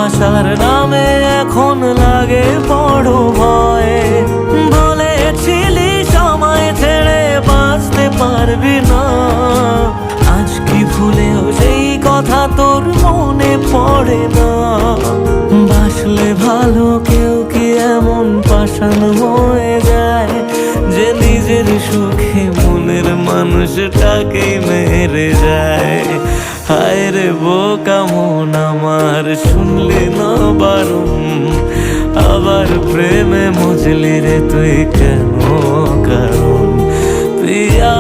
ভালোবাসার নামে এখন লাগে বড় ভয়। বলেছিলি সময় ছেড়ে বাঁচতে পারবি না, আজ কি ভুলেও সেই কথা তোর মনে পড়ে না? বাসলে ভালো কেউ কি এমন পাষাণ হয়ে যায় যে নিজের সুখে মনের মানুষটাকেই মেরে যায়? হায় রে বোকা মন আমার, শুনলি না বারণ, আবার প্রেমে মজলি রে তুই কেন কারণ? পিয়া